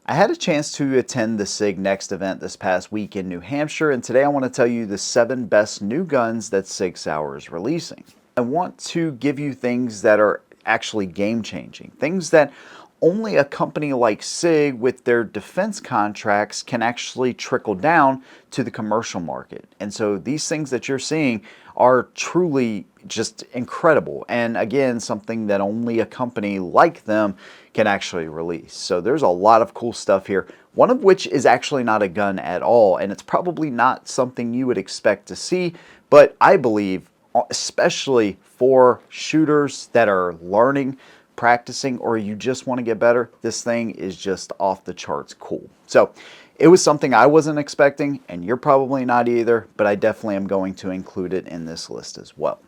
I had a chance to attend the Sig Next event this past week in New Hampshire, and today I want to tell you the 7 best new guns that Sig Sauer is releasing. I want to give you things that are actually game-changing, things that only a company like Sig with their defense contracts can actually trickle down to the commercial market. And so these things that you're seeing are truly just incredible, and again, something that only a company like them can actually release. So there's a lot of cool stuff here, one of which is actually not a gun at all, and it's probably not something you would expect to see, but I believe, especially for shooters that are learning, practicing, or you just want to get better, this thing is just off the charts cool. So it was something I wasn't expecting, and you're probably not either, but I definitely am going to include it in this list as well.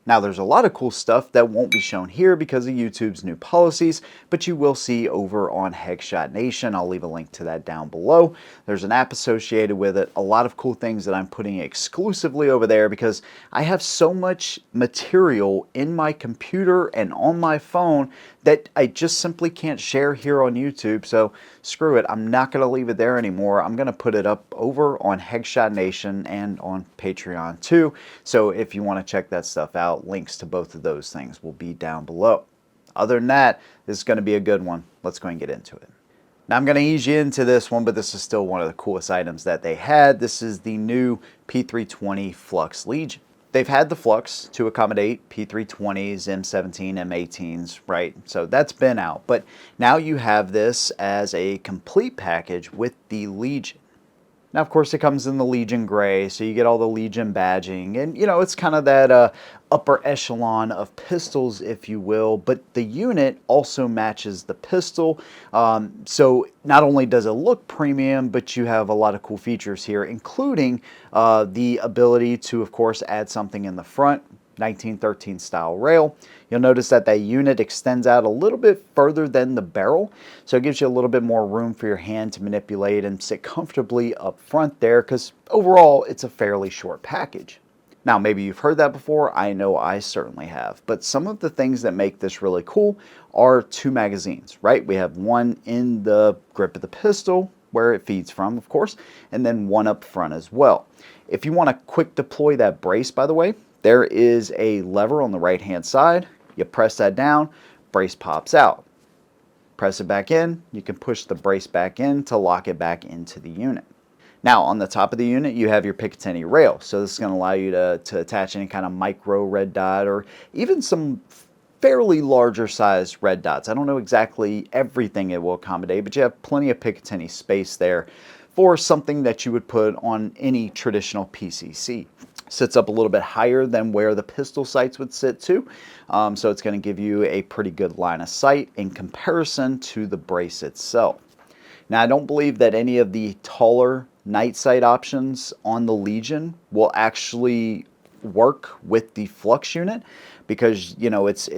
Now, there's a lot of cool stuff that won't be shown here because of YouTube's new policies, but you will see over on Headshot Nation. I'll leave a link to that down below. There's an app associated with it, a lot of cool things that I'm putting exclusively over there because I have so much material in my computer and on my phone that I just simply can't share here on YouTube. So screw it, I'm not going to leave it there anymore. I'm going to put it up over on Headshot Nation and on Patreon too. So if you want to check that stuff out, links to both of those things will be down below. Other than that, this is going to be a good one. Let's go and get into it. Now I'm going to ease you into this one, but this is still one of the coolest items that they had. This is the new P320 Flux Legion. They've had the Flux to accommodate P320s, M17, M18s, right? So that's been out. But now you have this as a complete package with the Legion. Now, of course, it comes in the Legion Gray, so you get all the Legion badging. And, you know, it's kind of that upper echelon of pistols, if you will. But the unit also matches the pistol. So not only does it look premium, but you have a lot of cool features here, including the ability to, of course, add something in the front. 1913 style rail. You'll notice that that unit extends out a little bit further than the barrel, so it gives you a little bit more room for your hand to manipulate and sit comfortably up front there, because overall it's a fairly short package. Now, maybe you've heard that before. I know I certainly have. But some of the things that make this really cool are 2 magazines, right? We have one in the grip of the pistol, where it feeds from, of course, and then one up front as well. If you want to quick deploy that brace, by the way, there is a lever on the right-hand side. You press that down, brace pops out. Press it back in, you can push the brace back in to lock it back into the unit. Now, on the top of the unit, you have your Picatinny rail. So this is going to allow you to attach any kind of micro red dot or even some fairly larger size red dots. I don't know exactly everything it will accommodate, but you have plenty of Picatinny space there for something that you would put on any traditional PCC. Sits up a little bit higher than where the pistol sights would sit too, so it's going to give you a pretty good line of sight in comparison to the brace itself. Now, I don't believe that any of the taller night sight options on the Legion will actually work with the Flux unit, because you know it's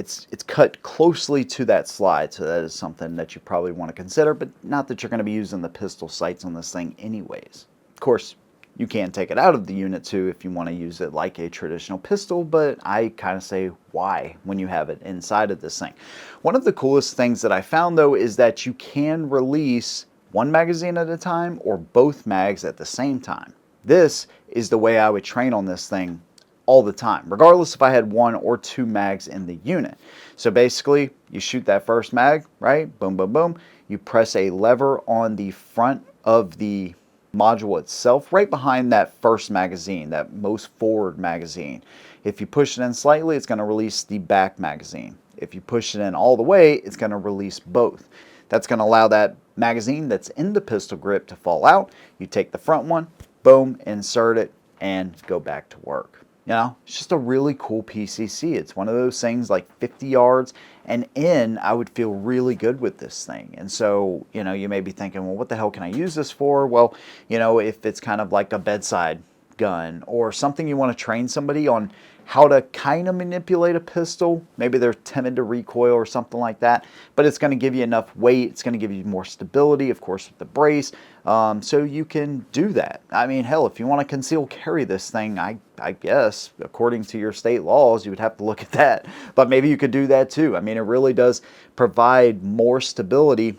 cut closely to that slide, so that is something that you probably want to consider, but not that you're going to be using the pistol sights on this thing anyways. Of course, you can take it out of the unit too if you want to use it like a traditional pistol, but I kind of say why when you have it inside of this thing. One of the coolest things that I found though is that you can release one magazine at a time or both mags at the same time. This is the way I would train on this thing all the time, regardless if I had 1 or 2 mags in the unit. So basically, you shoot that first mag, right? Boom, boom, boom. You press a lever on the front of the module itself, right behind that first magazine, that most forward magazine. If you push it in slightly, it's going to release the back magazine. If you push it in all the way, it's going to release both. That's going to allow that magazine that's in the pistol grip to fall out. You take the front one, boom, insert it, and go back to work. You know, it's just a really cool PCC. It's one of those things like 50 yards and in, I would feel really good with this thing. And so, you know, you may be thinking, well, what the hell can I use this for? Well, you know, if it's kind of like a bedside gun or something you want to train somebody on how to kind of manipulate a pistol. Maybe they're timid to recoil or something like that, but it's going to give you enough weight. It's going to give you more stability, of course, with the brace, so you can do that. I mean, hell, if you want to conceal carry this thing, I guess, according to your state laws, you would have to look at that, but maybe you could do that too. I mean, it really does provide more stability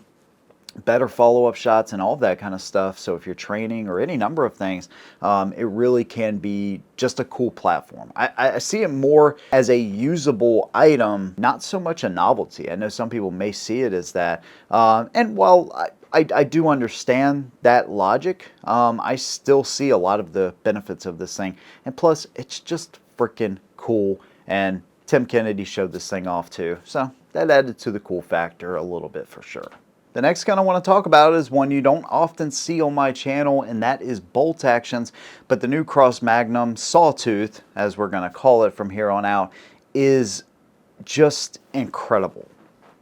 better follow-up shots and all of that kind of stuff. So if you're training or any number of things, it really can be just a cool platform. I see it more as a usable item, not so much a novelty. I know some people may see it as that. And while I do understand that logic, I still see a lot of the benefits of this thing. And plus, it's just freaking cool. And Tim Kennedy showed this thing off too. So that added to the cool factor a little bit for sure. The next gun I want to talk about is one you don't often see on my channel, and that is bolt actions. But the new Cross Magnum Sawtooth, as we're going to call it from here on out, is just incredible.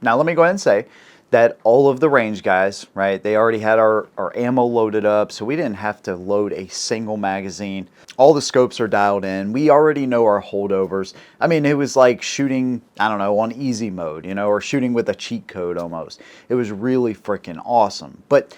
Now let me go ahead and say that all of the range guys, right, they already had our ammo loaded up, so we didn't have to load a single magazine. All the scopes are dialed in. We already know our holdovers. I mean, it was like shooting, I don't know, on easy mode, you know, or shooting with a cheat code almost. It was really freaking awesome. But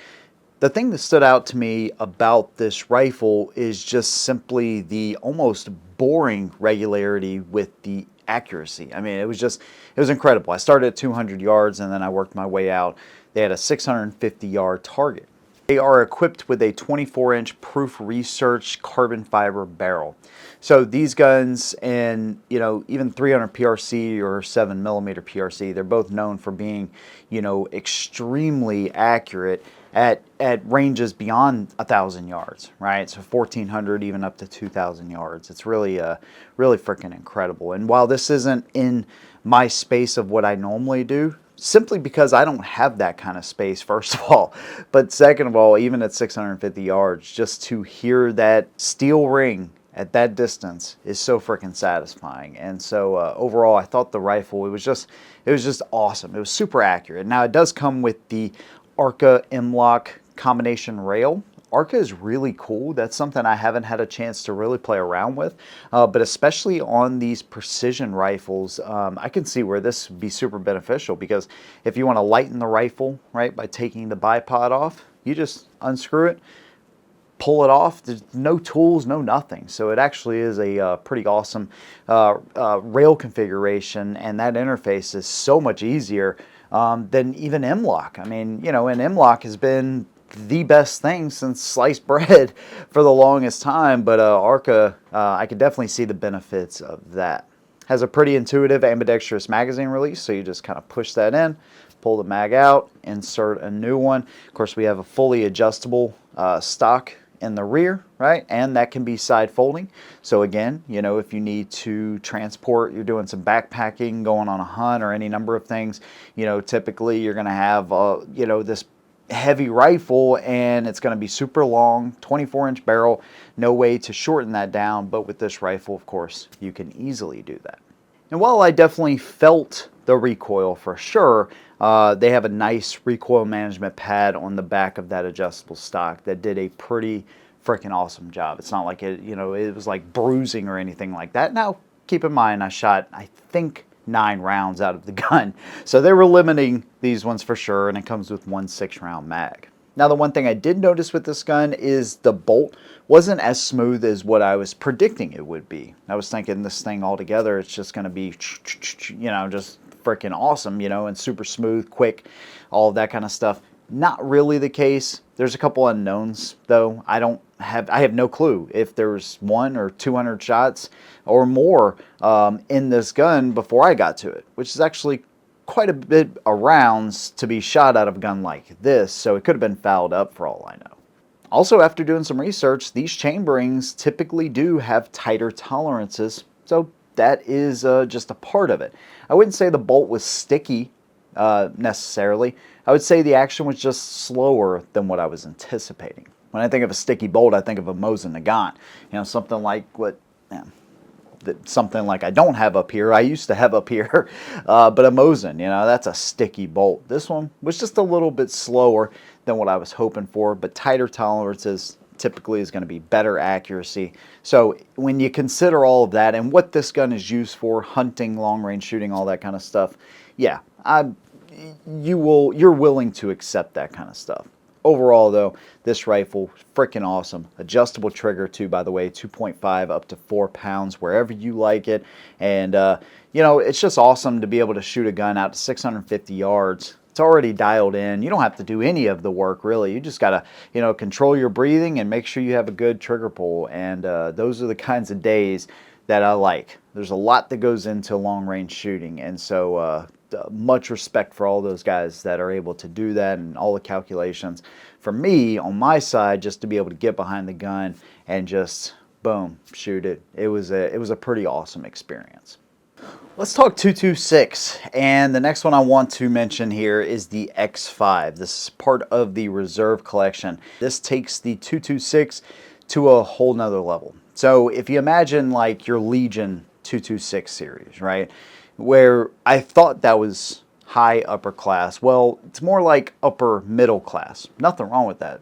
the thing that stood out to me about this rifle is just simply the almost boring regularity with the accuracy. I mean, it was incredible. I started at 200 yards and then I worked my way out. They had a 650-yard target. They are equipped with a 24-inch proof research carbon fiber barrel. So these guns, and you know, even 300 PRC or 7mm PRC, they're both known for being, you know, extremely accurate at ranges beyond 1,000 yards, right? So 1,400 even up to 2,000 yards. It's really really freaking incredible. And while this isn't in my space of what I normally do, simply because I don't have that kind of space, first of all, but second of all, even at 650 yards, just to hear that steel ring at that distance is so freaking satisfying. And so overall, I thought the rifle, it was just awesome. It was super accurate. Now it does come with the Arca M-Lock combination rail. Arca is really cool. That's something I haven't had a chance to really play around with, but especially on these precision rifles, I can see where this would be super beneficial, because if you want to lighten the rifle, right, by taking the bipod off, you just unscrew it, pull it off. There's no tools, no nothing. So it actually is a pretty awesome rail configuration, and that interface is so much easier than even M-Lock. I mean, you know, and M-Lock has been the best thing since sliced bread for the longest time, but Arca, I could definitely see the benefits of that. Has a pretty intuitive ambidextrous magazine release, so you just kind of push that in, pull the mag out, insert a new one. Of course, we have a fully adjustable stock in the rear, right? And that can be side folding. So again, you know, if you need to transport, you're doing some backpacking, going on a hunt or any number of things, you know, typically you're going to have, you know, this heavy rifle, and it's going to be super long, 24-inch barrel, no way to shorten that down. But with this rifle, of course, you can easily do that. And while I definitely felt the recoil for sure, they have a nice recoil management pad on the back of that adjustable stock that did a pretty freaking awesome job. It's not like it, you know, it was like bruising or anything like that. Now, keep in mind, I shot, I think, 9 rounds out of the gun. So they were limiting these ones for sure, and it comes with one 6-round mag. Now, the one thing I did notice with this gun is the bolt wasn't as smooth as what I was predicting it would be. I was thinking this thing altogether, it's just going to be, you know, just freaking awesome, you know, and super smooth, quick, all of that kind of stuff. Not really the case. There's a couple unknowns though. I have no clue if there's 100 or 200 shots or more in this gun before I got to it, which is actually quite a bit of rounds to be shot out of a gun like this, so it could have been fouled up for all I know. Also, after doing some research, these chamberings typically do have tighter tolerances, so that is just a part of it. I wouldn't say the bolt was sticky necessarily. I would say the action was just slower than what I was anticipating. When I think of a sticky bolt, I think of a Mosin Nagant. You know, something like what, something like I don't have up here. I used to have up here, but a Mosin, you know, that's a sticky bolt. This one was just a little bit slower than what I was hoping for, but tighter tolerances typically is going to be better accuracy. So when you consider all of that and what this gun is used for, hunting, long range shooting, all that kind of stuff, yeah, you're willing to accept that kind of stuff. Overall though, this rifle, freaking awesome. Adjustable trigger too, by the way, 2.5 up to 4 pounds, wherever you like it. And you know, it's just awesome to be able to shoot a gun out to 650 yards It's already dialed in. You don't have to do any of the work really. You just gotta, you know, control your breathing and make sure you have a good trigger pull. And those are the kinds of days that I like. There's a lot that goes into long range shooting, and so much respect for all those guys that are able to do that and all the calculations. For me, on my side, just to be able to get behind the gun and just boom, shoot it. It was a pretty awesome experience. Let's talk 226, and the next one I want to mention here is the X5. This is part of the reserve collection. This takes the 226 to a whole nother level. So if you imagine like your Legion 226 series, right, where I thought that was high upper class, well, it's more like upper middle class. Nothing wrong with that.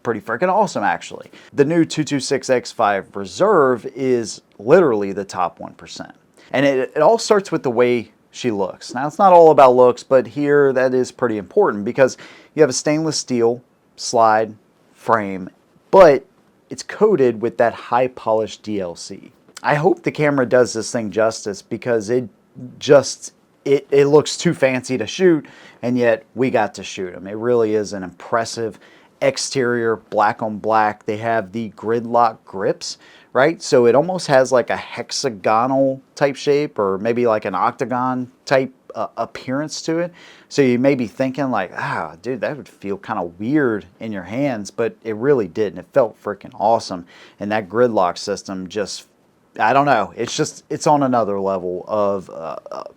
Pretty freaking awesome, actually. The new 226 X5 Reserve is literally the top 1%. And it all starts with the way she looks. Now, it's not all about looks, but here that is pretty important because you have a stainless steel slide frame, but it's coated with that high polished DLC. I hope the camera does this thing justice because it looks too fancy to shoot, and yet we got to shoot them. It really is an impressive exterior, black on black. They have the gridlock grips, right? So it almost has like a hexagonal type shape, or maybe like an octagon type appearance to it. So you may be thinking like, ah, dude, that would feel kind of weird in your hands, but it really didn't. It felt freaking awesome. And that gridlock system just, I don't know, it's on another level of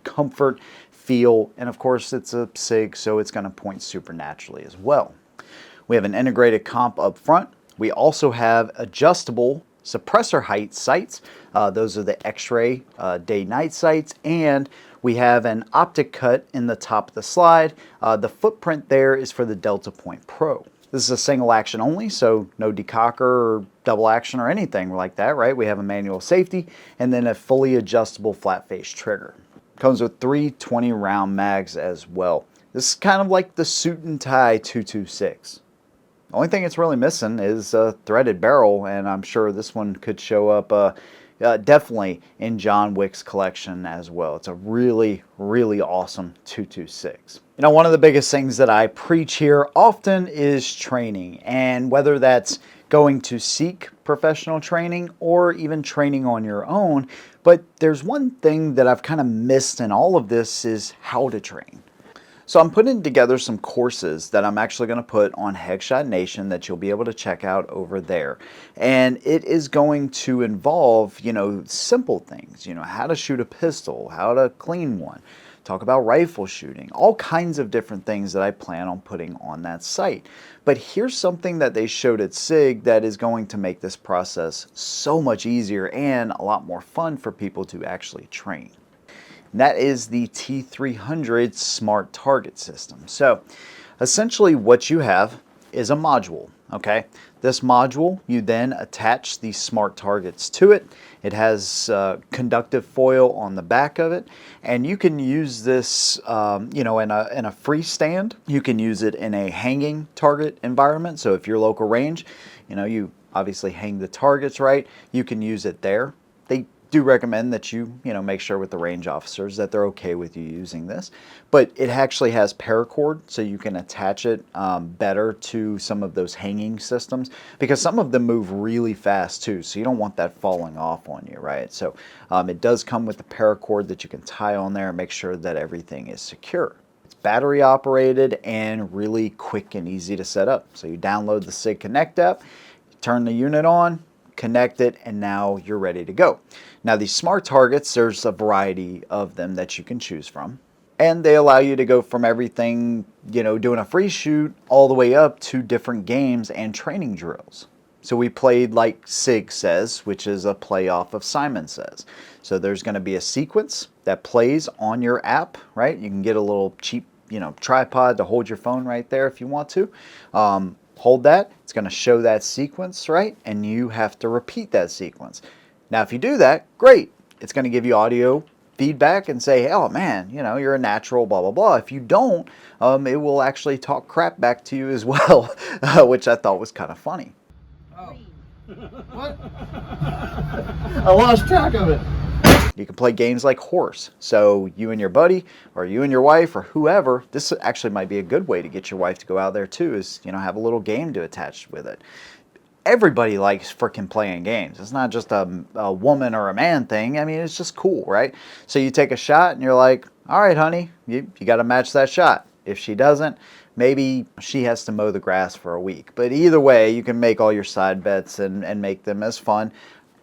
comfort, feel, and of course it's a SIG, so it's going to point super naturally as well. We have an integrated comp up front. We also have adjustable suppressor height sights. Those are the X-ray day-night sights, and we have an optic cut in the top of the slide. The footprint there is for the Delta Point Pro. This is a single action only, so no decocker or double action or anything like that, right? We have a manual safety and then a fully adjustable flat face trigger. Comes with 320 round mags as well. This is kind of like the suit and tie 226. The only thing it's really missing is a threaded barrel, and I'm sure this one could show up definitely in John Wick's collection as well. It's a really, really awesome 226. You know, one of the biggest things that I preach here often is training, and whether that's going to seek professional training or even training on your own, but there's one thing that I've kind of missed in all of this is how to train. So I'm putting together some courses that I'm actually going to put on Headshot Nation that you'll be able to check out over there. And it is going to involve, you know, simple things, you know, how to shoot a pistol, how to clean one, talk about rifle shooting, all kinds of different things that I plan on putting on that site. But here's something that they showed at SIG that is going to make this process so much easier and a lot more fun for people to actually train. And that is the T300 Smart Target System. So essentially what you have is a module, okay? This module, you then attach the smart targets to it. It has conductive foil on the back of it, and you can use this you know, in a freestand. You can use it in a hanging target environment. So if your local range, you know, you obviously hang the targets, right? You can use it there. They do recommend that you make sure with the range officers that they're okay with you using this, but it actually has paracord, so you can attach it better to some of those hanging systems, because some of them move really fast too, so you don't want that falling off on you, right? So it does come with the paracord that you can tie on there and make sure that everything is secure. It's battery operated and really quick and easy to set up. So you download the Sig Connect app, turn the unit on, connect it, and now you're ready to go. Now these smart targets, there's a variety of them that you can choose from, and they allow you to go from everything, you know, doing a free shoot all the way up to different games and training drills. So we played like Sig Says, which is a play off of Simon Says. So there's going to be a sequence that plays on your app, right? You can get a little cheap, you know, tripod to hold your phone right there if you want to. Hold that, it's going to show that sequence, right? And you have to repeat that sequence. Now, if you do that, great. It's going to give you audio feedback and say, oh man, you know, you're a natural, blah, blah, blah. If you don't, it will actually talk crap back to you as well, which I thought was kind of funny. Oh. What? I lost track of it. You can play games like horse. So you and your buddy, or you and your wife, or whoever, this actually might be a good way to get your wife to go out there too, is, you know, have a little game to attach with it. Everybody likes freaking playing games. It's not just a woman or a man thing. I mean, it's just cool, right? So you take a shot and you're like, all right, honey, you got to match that shot. If she doesn't, maybe she has to mow the grass for a week. But either way, you can make all your side bets and make them as fun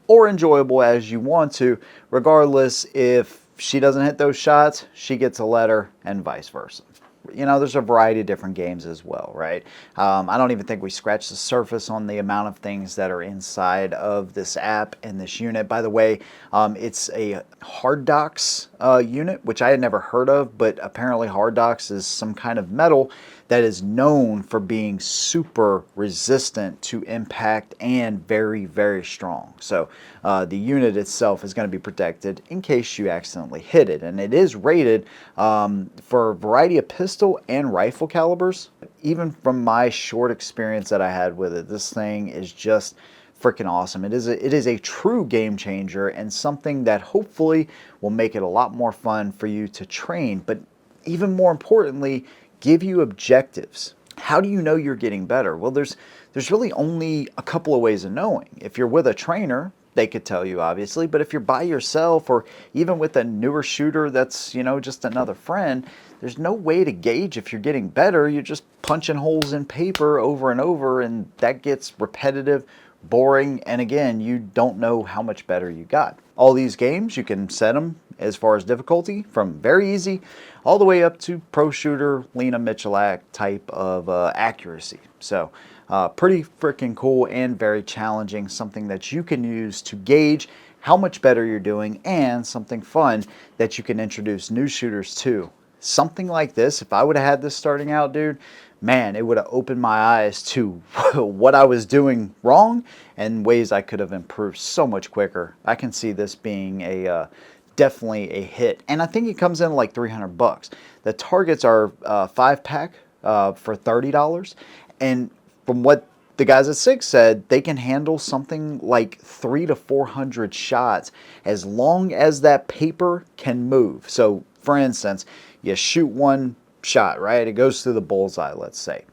or enjoyable as you want to. Regardless, if she doesn't hit those shots, she gets a letter and vice versa. You know, there's a variety of different games as well, right? I don't even think we scratched the surface on the amount of things that are inside of this app and this unit. By the way, it's a HardDos unit, which I had never heard of, but apparently HardDos is some kind of metal that is known for being super resistant to impact and very, very strong. So the unit itself is going to be protected in case you accidentally hit it. And it is rated for a variety of pistol and rifle calibers. Even from my short experience that I had with it, this thing is just freaking awesome. It is a true game changer and something that hopefully will make it a lot more fun for you to train, but even more importantly, give you objectives. How do you know you're getting better? Well, there's really only a couple of ways of knowing. If you're with a trainer, they could tell you, obviously, but if you're by yourself or even with a newer shooter that's, you know, just another friend, there's no way to gauge if you're getting better. You're just punching holes in paper over and over, and that gets repetitive, boring, and again, you don't know how much better you got. All these games, you can set them as far as difficulty from very easy all the way up to pro shooter, Lena Michalak type of accuracy. So pretty freaking cool and very challenging, something that you can use to gauge how much better you're doing and something fun that you can introduce new shooters to. Something like this, if I would have had this starting out, dude, man, it would have opened my eyes to what I was doing wrong and ways I could have improved so much quicker. I can see this being definitely a hit, and I think it comes in like $300. The targets are 5-pack for $30, and from what the guys at Sig said, they can handle something like 300 to 400 shots as long as that paper can move. So, for instance, you shoot one shot, right? It goes through the bullseye, let's say.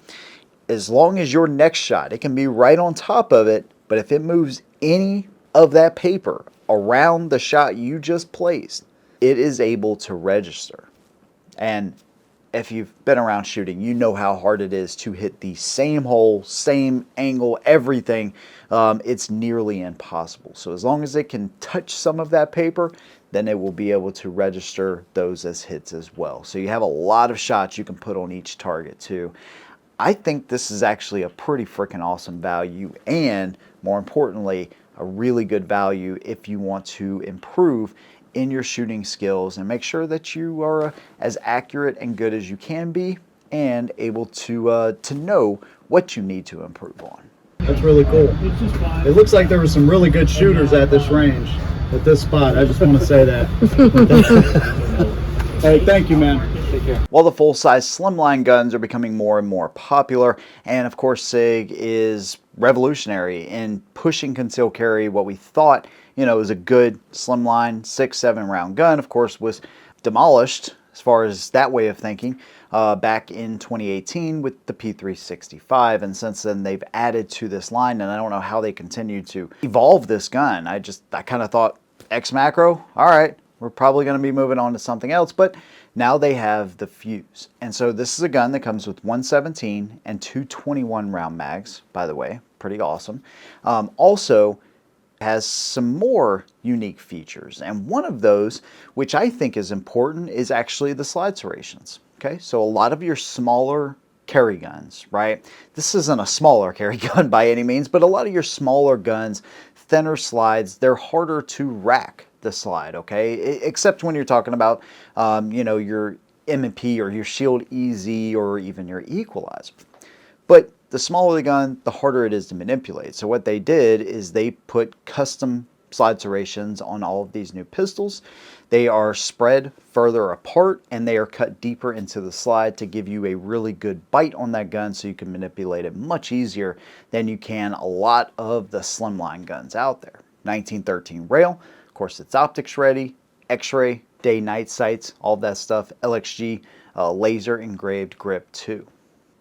As long as your next shot, it can be right on top of it, but if it moves any of that paper around the shot you just placed, it is able to register. And if you've been around shooting, you know how hard it is to hit the same hole, same angle, everything. It's nearly impossible. So as long as it can touch some of that paper, then it will be able to register those as hits as well. So you have a lot of shots you can put on each target too. I think this is actually a pretty freaking awesome value, and more importantly, a really good value if you want to improve in your shooting skills and make sure that you are as accurate and good as you can be and able to know what you need to improve on. That's really cool. It looks like there were some really good shooters at this range, at this spot. I just want to say that. Hey, thank you, man. Take care. While the full-size slimline guns are becoming more and more popular, and of course Sig is revolutionary in pushing concealed carry, what we thought, you know, was a good slimline 6-7 round gun, of course, was demolished as far as that way of thinking back in 2018 with the P365, and since then they've added to this line, and I don't know how they continue to evolve this gun. I kind of thought X macro, all right, we're probably going to be moving on to something else, but now they have the Fuse. And so this is a gun that comes with 117 and 221 round mags, by the way, pretty awesome. Also has some more unique features, and one of those, which I think is important, is actually the slide serrations. Okay, so a lot of your smaller carry guns, right? This isn't a smaller carry gun by any means, but a lot of your smaller guns, thinner slides, they're harder to rack the slide, okay? Except when you're talking about, you know, your M&P or your Shield EZ or even your Equalizer. But the smaller the gun, the harder it is to manipulate. So what they did is they put custom slide serrations on all of these new pistols. They are spread further apart and they are cut deeper into the slide to give you a really good bite on that gun so you can manipulate it much easier than you can a lot of the slimline guns out there. 1913 rail, of course it's optics ready, X-ray, day-night sights, all of that stuff, LXG, laser engraved grip too.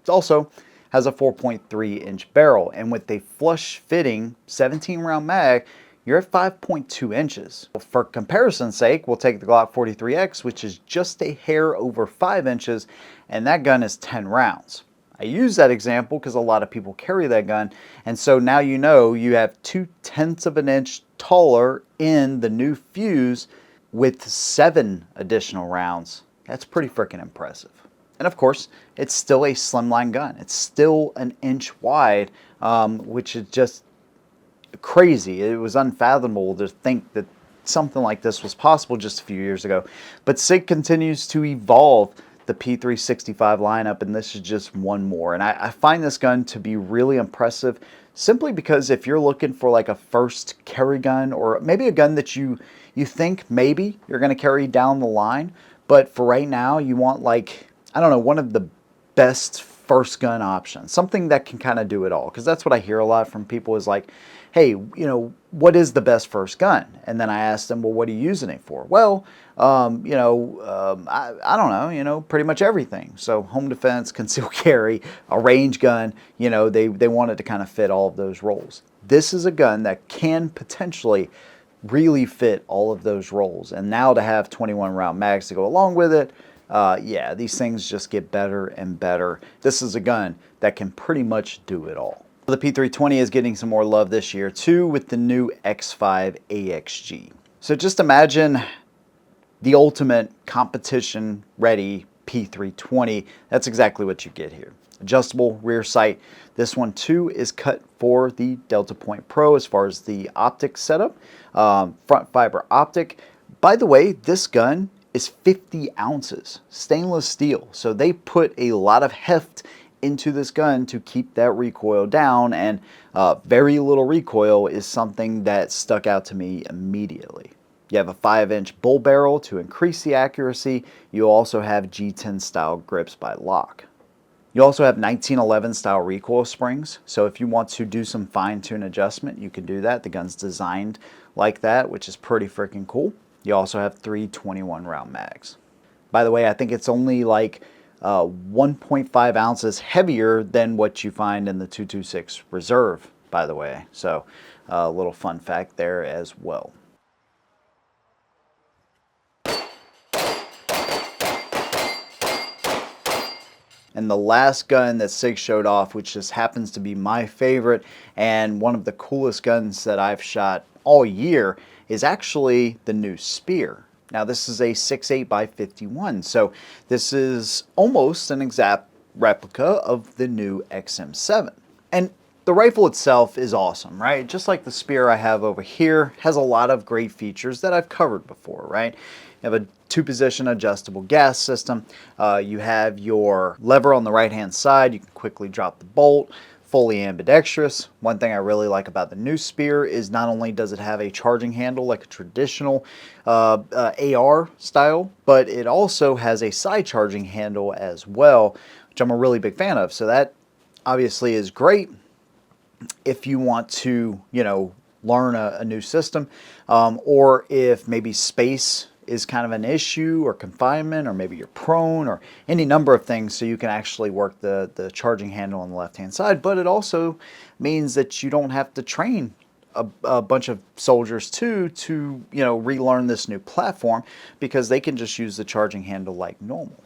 It also has a 4.3 inch barrel, and with a flush fitting 17 round mag, you're at 5.2 inches. For comparison's sake, we'll take the Glock 43X, which is just a hair over 5 inches, and that gun is 10 rounds. I use that example because a lot of people carry that gun, and so now you know you have 0.2 of an inch taller in the new fuse with 7 additional rounds. That's pretty freaking impressive. And of course, it's still a slimline gun. It's still an inch wide, which is just crazy. It was unfathomable to think that something like this was possible just a few years ago. But SIG continues to evolve the P365 lineup, and this is just one more. And I find this gun to be really impressive simply because if you're looking for like a first carry gun, or maybe a gun that you think maybe you're going to carry down the line, but for right now you want, like, I don't know, one of the best first gun options, something that can kind of do it all. Because that's what I hear a lot from people is like, hey, you know, what is the best first gun? And then I ask them, well, what are you using it for? Well, I don't know, you know, pretty much everything. So home defense, concealed carry, a range gun, you know, they wanted to kind of fit all of those roles. This is a gun that can potentially really fit all of those roles. And now to have 21 round mags to go along with it, yeah, these things just get better and better. This is a gun that can pretty much do it all. The P320 is getting some more love this year too with the new X5 AXG. So just imagine the ultimate competition ready P320. That's exactly what you get here. Adjustable rear sight. This one too is cut for the Delta Point Pro as far as the optic setup. Front fiber optic. By the way, this gun is 50 ounces stainless steel. So they put a lot of heft into this gun to keep that recoil down, and very little recoil is something that stuck out to me immediately. You have a 5-inch bull barrel to increase the accuracy. You also have G10 style grips by Lock. You also have 1911 style recoil springs, so if you want to do some fine-tune adjustment, you can do that. The gun's designed like that, which is pretty freaking cool. You also have 3 21 round mags. By the way, I think it's only like 1.5 ounces heavier than what you find in the 226 Reserve, by the way. So a little fun fact there as well. And the last gun that SIG showed off, which just happens to be my favorite and one of the coolest guns that I've shot all year, is actually the new Spear. Now this is a 6.8 by 51, so this is almost an exact replica of the new XM7. And the rifle itself is awesome, right? Just like the Spear I have over here, has a lot of great features that I've covered before, right? You have a 2-position adjustable gas system. You have your lever on the right-hand side. You can quickly drop the bolt. Fully ambidextrous. One thing I really like about the new Spear is not only does it have a charging handle like a traditional AR style, but it also has a side charging handle as well, which I'm a really big fan of. So that obviously is great if you want to, you know, learn a new system, or if maybe space is kind of an issue, or confinement, or maybe you're prone, or any number of things, so you can actually work the charging handle on the left hand side. But it also means that you don't have to train a bunch of soldiers to you know, relearn this new platform, because they can just use the charging handle like normal.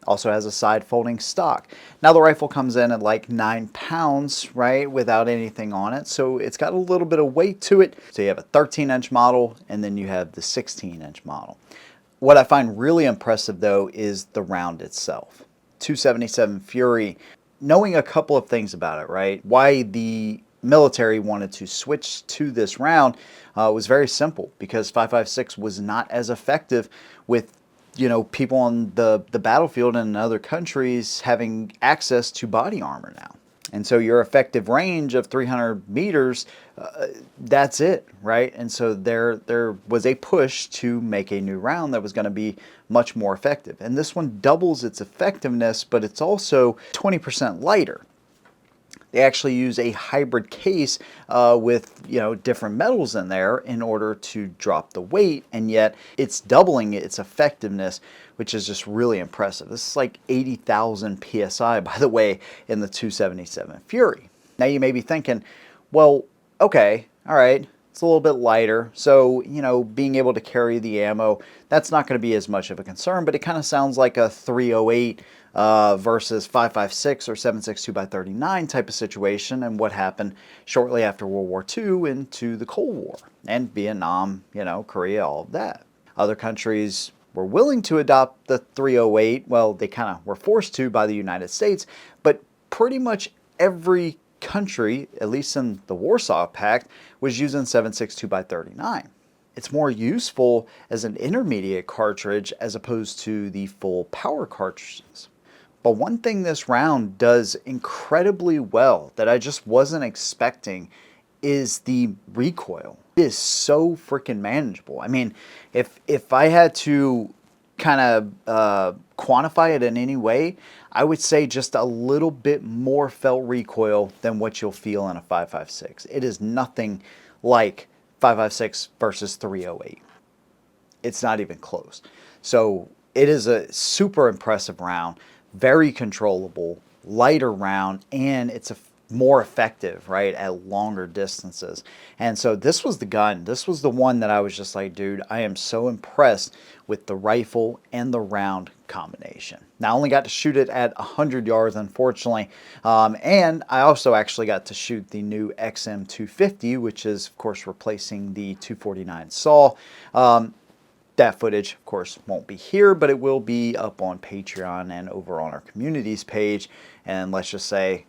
Also has a side folding stock. Now the rifle comes in at like 9 pounds, right, without anything on it. So it's got a little bit of weight to it. So you have a 13-inch model, and then you have the 16-inch model. What I find really impressive though is the round itself. 277 Fury. Knowing a couple of things about it, right? Why the military wanted to switch to this round was very simple, because 5.56 was not as effective with, you know, people on the battlefield and in other countries having access to body armor now. And so your effective range of 300 meters, that's it, right? And so there was a push to make a new round that was going to be much more effective. And this one doubles its effectiveness, but it's also 20% lighter. They actually use a hybrid case with, you know, different metals in there in order to drop the weight, and yet it's doubling its effectiveness, which is just really impressive. This is like 80,000 psi, by the way, in the 277 Fury. Now you may be thinking, well, okay, all right, it's a little bit lighter, so, you know, being able to carry the ammo, that's not going to be as much of a concern, but it kind of sounds like a 308 versus 5.56 or 7.62x39 type of situation, and what happened shortly after World War II into the Cold War and Vietnam, you know, Korea, all of that. Other countries were willing to adopt the 308. Well, they kind of were forced to by the United States, but pretty much every country, at least in the Warsaw Pact, was using 7.62x39. It's more useful as an intermediate cartridge as opposed to the full power cartridges. But one thing this round does incredibly well that I just wasn't expecting is the recoil. It is so freaking manageable. I mean, if I had to kind of quantify it in any way, I would say just a little bit more felt recoil than what you'll feel in a 5.56. It is nothing like 5.56 versus 308. It's not even close. So it is a super impressive round, very controllable, lighter round, and it's a more effective, right, at longer distances. And so this was the gun. This was the one that I was just like, dude, I am so impressed with the rifle and the round combination. Now, I only got to shoot it at 100 yards, unfortunately, and I also actually got to shoot the new XM250, which is, of course, replacing the 249 Saw. That footage, of course, won't be here, but it will be up on Patreon and over on our communities page. And let's just say,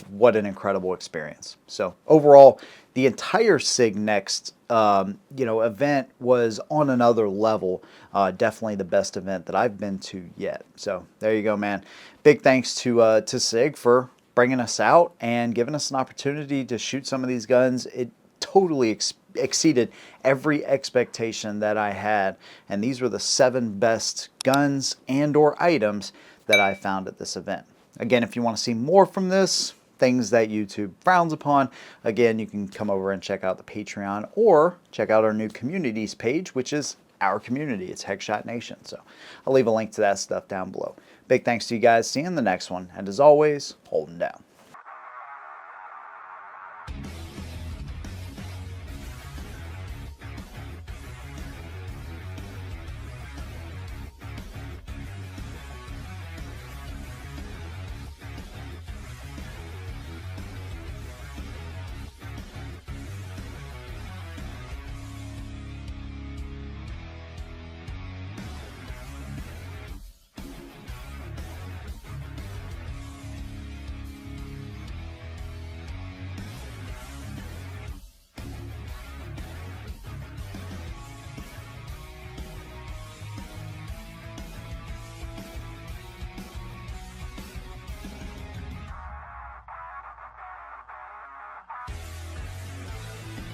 what an incredible experience. So overall, the entire Sig Next event was on another level. Definitely the best event that I've been to yet. So there you go, man. Big thanks to Sig for bringing us out and giving us an opportunity to shoot some of these guns. It totally exceeded every expectation that I had, and these were the 7 best guns and or items that I found at this event. Again, if you want to see more from this, things that YouTube frowns upon, again, you can come over and check out the Patreon or check out our new communities page, which is our community. It's Headshot Nation. So I'll leave a link to that stuff down below. Big thanks to you guys. See you in the next one. And as always, hold 'em down.